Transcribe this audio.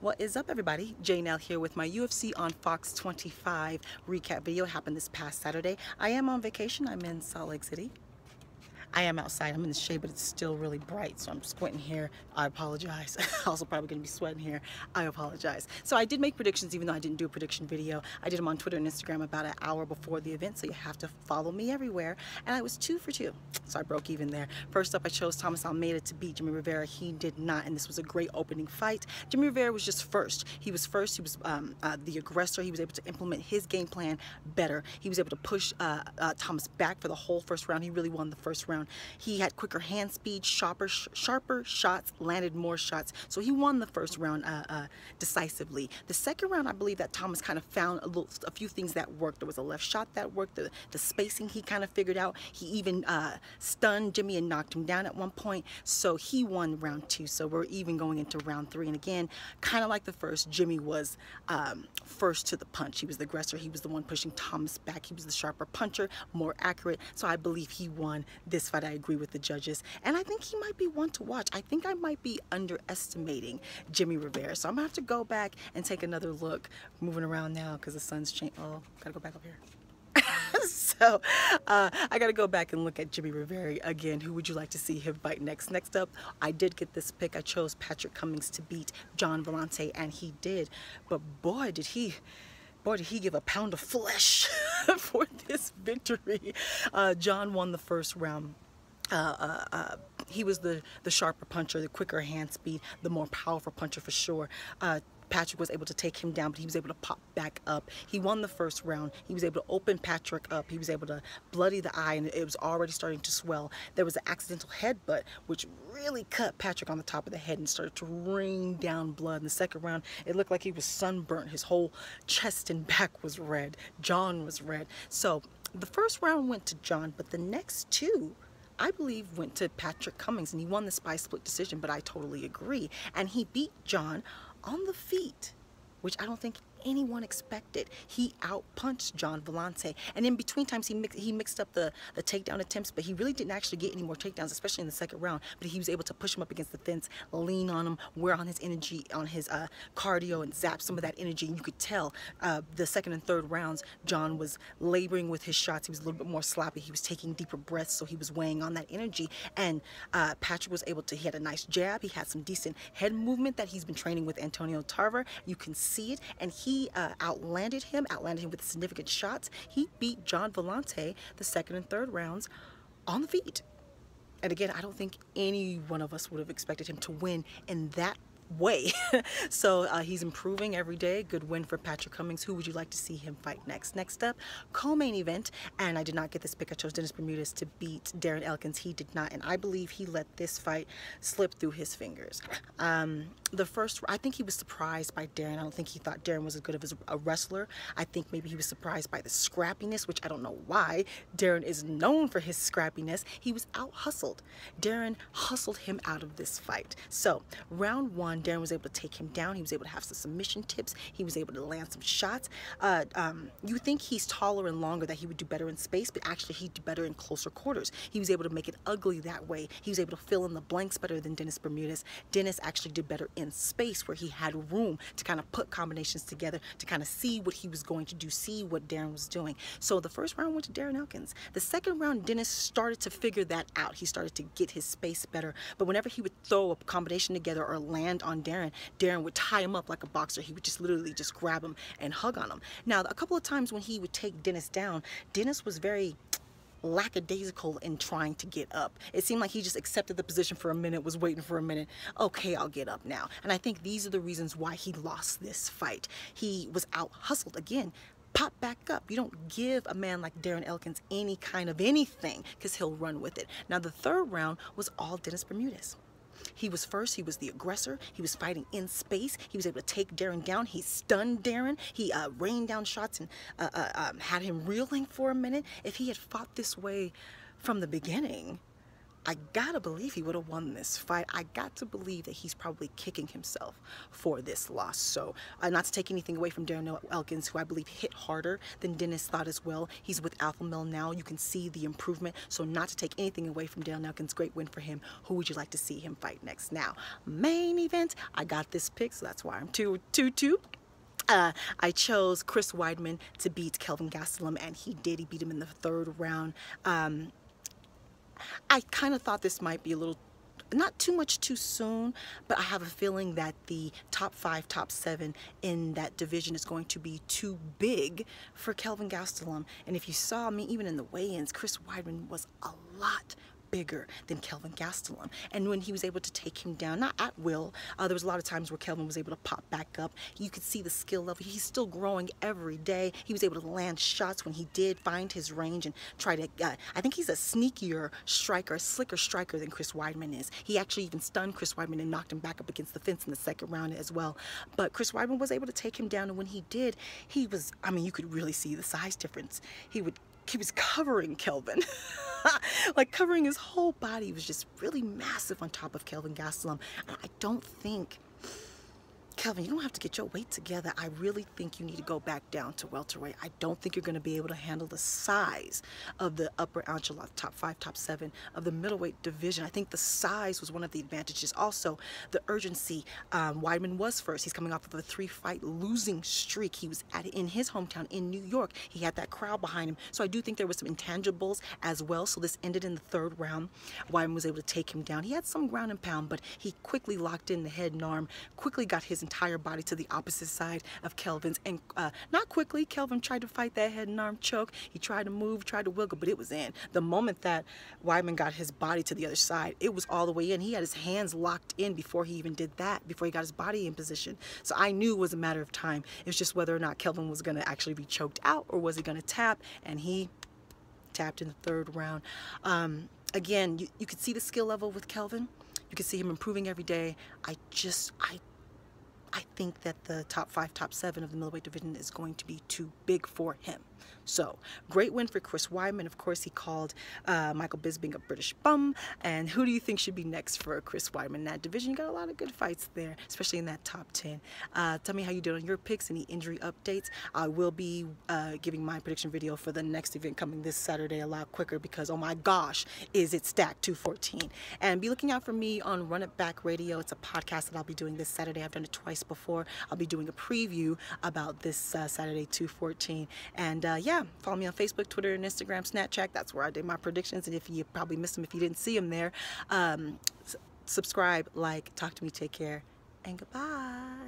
What is up, everybody? Janelle here with my UFC on Fox 25 recap video. Happened this past Saturday. I am on vacation. I'm in Salt Lake City. I am outside. I'm in the shade, but it's still really bright, so I'm squinting here. I apologize. Also probably going to be sweating here. I apologize. So I did make predictions, even though I didn't do a prediction video. I did them on Twitter and Instagram about an hour before the event, so you have to follow me everywhere. And I was 2 for 2, so I broke even there. First up, I chose Thomas Almeida to beat Jimmy Rivera. He did not, and this was a great opening fight. Jimmy Rivera was just first. He was first. He was the aggressor. He was able to implement his game plan better. He was able to push Thomas back for the whole first round. He really won the first round. He had quicker hand speed, sharper shots, landed more shots. So he won the first round decisively. The second round, I believe that Thomas kind of found a few things that worked. There was a left shot that worked. The spacing he kind of figured out. He even stunned Jimmy and knocked him down at one point. So he won round 2. So we're even going into round 3. And again, kind of like the first, Jimmy was first to the punch. He was the aggressor. He was the one pushing Thomas back. He was the sharper puncher, more accurate. So I believe he won this fight. I agree with the judges, and I think he might be one to watch. I think I might be underestimating Jimmy Rivera, so I'm gonna have to go back and take another look. Moving around now because the sun's changed. Oh, gotta go back up here. So I gotta go back and look at Jimmy Rivera again. Who would you like to see him fight next? Next up, I did get this pick. I chose Patrick Cummings to beat John Vellante, and he did. But boy, did he give a pound of flesh for this victory. John won the first round. He was the sharper puncher, the quicker hand speed, the more powerful puncher for sure. Patrick was able to take him down, but he was able to pop back up. He won the first round. He was able to open Patrick up. He was able to bloody the eye, and it was already starting to swell. There was an accidental headbutt, which really cut Patrick on the top of the head and started to rain down blood. In the second round, it looked like he was sunburnt. His whole chest and back was red. John was red. So the first round went to John, but the next 2, I believe, went to Patrick Cummings, and he won this by split decision, but I totally agree. And he beat John on the feet, which I don't think anyone expected. He out-punched John Vellante, and in between times he mixed up the takedown attempts, but he really didn't actually get any more takedowns, especially in the second round. But he was able to push him up against the fence, lean on him, wear on his energy, on his cardio, and zap some of that energy. And you could tell the second and third rounds, John was laboring with his shots. He was a little bit more sloppy. He was taking deeper breaths, so he was weighing on that energy. And Patrick was able to, he had a nice jab. He had some decent head movement that he's been training with Antonio Tarver. You can see it, and he outlanded him with significant shots. He beat John Vellante the second and third rounds on the feet. And again, I don't think any one of us would have expected him to win in that way. So he's improving every day. Good win for Patrick Cummings. Who would you like to see him fight next? Next up, co-main event, and I did not get this pick. I chose Dennis Bermudez to beat Darren Elkins. He did not, and I believe he let this fight slip through his fingers. The first, I think he was surprised by Darren. I don't think he thought Darren was as good of a wrestler. I think maybe he was surprised by the scrappiness, which I don't know why. Darren is known for his scrappiness. He was out-hustled. Darren hustled him out of this fight. So round 1, Darren was able to take him down. He was able to have some submission tips. He was able to land some shots. You think he's taller and longer, that he would do better in space, but actually he did better in closer quarters. He was able to make it ugly that way. He was able to fill in the blanks better than Dennis Bermudez. Dennis actually did better in space, where he had room to kind of put combinations together, to kind of see what he was going to do, see what Darren was doing. So the first round went to Darren Elkins. The second round, Dennis started to figure that out. He started to get his space better, but whenever he would throw a combination together or land on Darren, Darren would tie him up like a boxer. He would just literally just grab him and hug on him. Now, a couple of times when he would take Dennis down, Dennis was very lackadaisical in trying to get up. It seemed like he just accepted the position for a minute, was waiting for a minute. Okay, I'll get up now. And I think these are the reasons why he lost this fight. He was out-hustled. Again, pop back up. You don't give a man like Darren Elkins any kind of anything, because he'll run with it. Now, the third round was all Dennis Bermudez. He was first. He was the aggressor. He was fighting in space. He was able to take Darren down. He stunned Darren. He rained down shots and had him reeling for a minute. If he had fought this way from the beginning, I gotta believe he would have won this fight. I got to believe that he's probably kicking himself for this loss. So not to take anything away from Darren Elkins, who I believe hit harder than Dennis thought as well. He's with Alpha Male now. You can see the improvement. So not to take anything away from Darren Elkins, great win for him. Who would you like to see him fight next? Now, main event, I got this pick, so that's why I'm 2-2. I chose Chris Weidman to beat Kelvin Gastelum, and he did. He beat him in the 3rd round. I kind of thought this might be a little, not too much too soon, but I have a feeling that the top 5, top 7 in that division is going to be too big for Kelvin Gastelum. And if you saw me, even in the weigh-ins, Chris Weidman was a lot bigger than Kelvin Gastelum. And when he was able to take him down, not at will, there was a lot of times where Kelvin was able to pop back up. You could see the skill level. He's still growing every day. He was able to land shots when he did find his range and try to, I think he's a sneakier striker, a slicker striker than Chris Weidman is. He actually even stunned Chris Weidman and knocked him back up against the fence in the 2nd round as well. But Chris Weidman was able to take him down, and when he did, he was, I mean, you could really see the size difference. He was covering Kelvin. Like covering his whole body. He was just really massive on top of Kelvin Gastelum. And I don't think, Kelvin, you don't have to get your weight together. I really think you need to go back down to welterweight. I don't think you're going to be able to handle the size of the upper echelon, top 5, top 7 of the middleweight division. I think the size was one of the advantages. Also, the urgency. Weidman was first. He's coming off of a 3-fight losing streak. He was in his hometown in New York. He had that crowd behind him. So I do think there was some intangibles as well. So this ended in the 3rd round. Weidman was able to take him down. He had some ground and pound, but he quickly locked in the head and arm, quickly got his entire body to the opposite side of Kelvin's, and not quickly, Kelvin tried to fight that head and arm choke. He tried to move, tried to wiggle, but it was in. The moment that Weidman got his body to the other side, it was all the way in. He had his hands locked in before he even did that, before he got his body in position. So I knew it was a matter of time. It was just whether or not Kelvin was going to actually be choked out, or was he going to tap, and he tapped in the 3rd round. Again, you could see the skill level with Kelvin. You could see him improving every day. I think that the top 5, top 7 of the middleweight division is going to be too big for him. So, great win for Chris Weidman. Of course, he called Michael Bisping a British bum. And who do you think should be next for Chris Weidman in that division? You got a lot of good fights there, especially in that top 10. Tell me how you did on your picks, any injury updates. I will be giving my prediction video for the next event coming this Saturday a lot quicker, because, oh my gosh, is it stacked 214. And be looking out for me on Run It Back Radio. It's a podcast that I'll be doing this Saturday. I've done it twice before. I'll be doing a preview about this Saturday 214. And yeah, follow me on Facebook, Twitter, and Instagram, Snapchat. That's where I did my predictions. And if you probably missed them if you didn't see them there, subscribe, like, talk to me, take care, and goodbye.